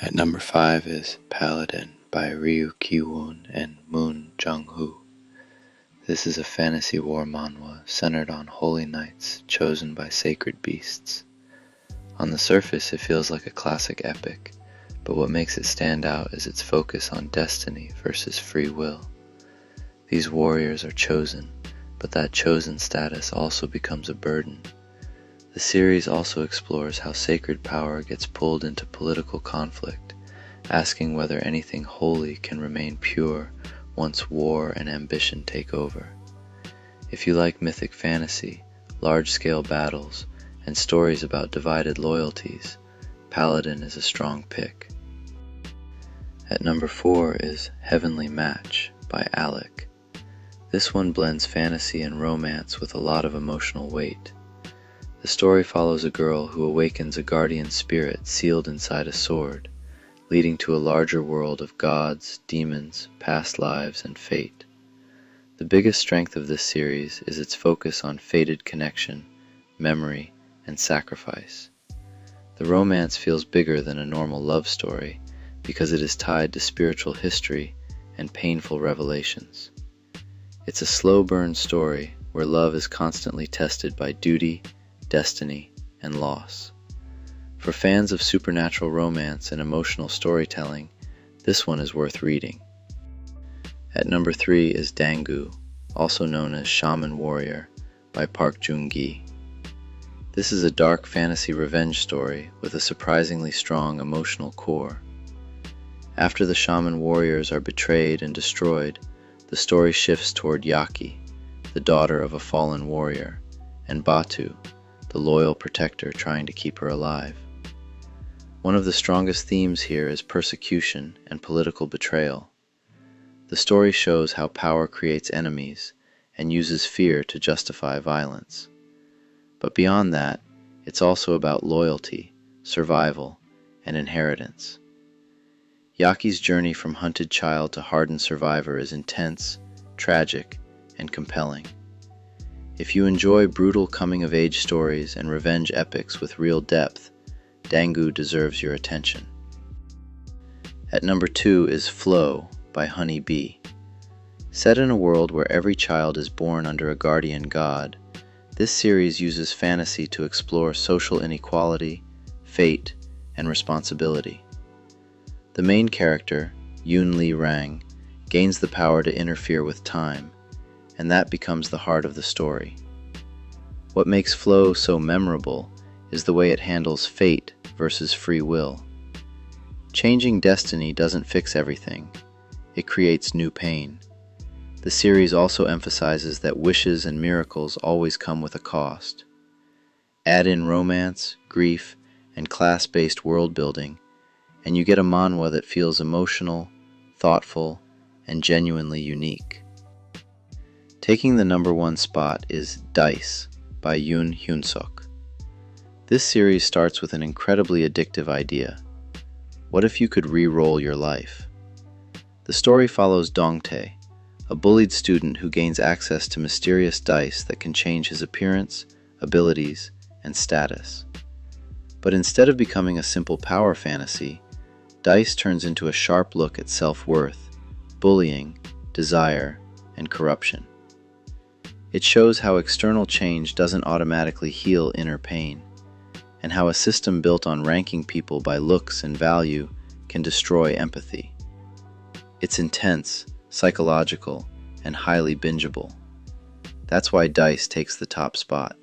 At number 5 is Paladin by Ki-woon and Jung-hoo. This is a fantasy war manhwa centered on holy knights chosen by sacred beasts. On the surface it feels like a classic epic, but what makes it stand out is its focus on destiny versus free will. These warriors are chosen, but that chosen status also becomes a burden. The series also explores how sacred power gets pulled into political conflict, asking whether anything holy can remain pure once war and ambition take over. If you like mythic fantasy, large-scale battles, and stories about divided loyalties, Paladin is a strong pick. At number 4 is Heavenly Match by ALIC. This one blends fantasy and romance with a lot of emotional weight. The story follows a girl who awakens a guardian spirit sealed inside a sword, leading to a larger world of gods, demons, past lives, and fate. The biggest strength of this series is its focus on fated connection, memory, and sacrifice. The romance feels bigger than a normal love story because it is tied to spiritual history and painful revelations. It's a slow burn story where love is constantly tested by duty, destiny, and loss. For fans of supernatural romance and emotional storytelling, this one is worth reading. At number 3 is Dangu, also known as Shaman Warrior, by Joong. This is a dark fantasy revenge story with a surprisingly strong emotional core. After the Shaman warriors are betrayed and destroyed, the story shifts toward Yaki, the daughter of a fallen warrior, and Batu, the loyal protector trying to keep her alive. One of the strongest themes here is persecution and political betrayal. The story shows how power creates enemies and uses fear to justify violence. But beyond that, it's also about loyalty, survival, and inheritance. Yaki's journey from hunted child to hardened survivor is intense, tragic, and compelling. If you enjoy brutal coming-of-age stories and revenge epics with real depth, Dangu deserves your attention. At number 2 is Flow by Honey Bee. Set in a world where every child is born under a guardian god, this series uses fantasy to explore social inequality, fate, and responsibility. The main character, Yoon Rang, gains the power to interfere with time, and that becomes the heart of the story. What makes Flow so memorable is the way it handles fate versus free will. Changing destiny doesn't fix everything, it creates new pain. The series also emphasizes that wishes and miracles always come with a cost. Add in romance, grief, and class-based world building, and you get a manhwa that feels emotional, thoughtful, and genuinely unique. Taking the number 1 spot is Dice by YUN Hyunseok. This series starts with an incredibly addictive idea. What if you could re-roll your life? The story follows Dongtae, a bullied student who gains access to mysterious dice that can change his appearance, abilities, and status. But instead of becoming a simple power fantasy, Dice turns into a sharp look at self-worth, bullying, desire, and corruption. It shows how external change doesn't automatically heal inner pain, and how a system built on ranking people by looks and value can destroy empathy. It's intense, psychological, and highly bingeable. That's why Dice takes the top spot.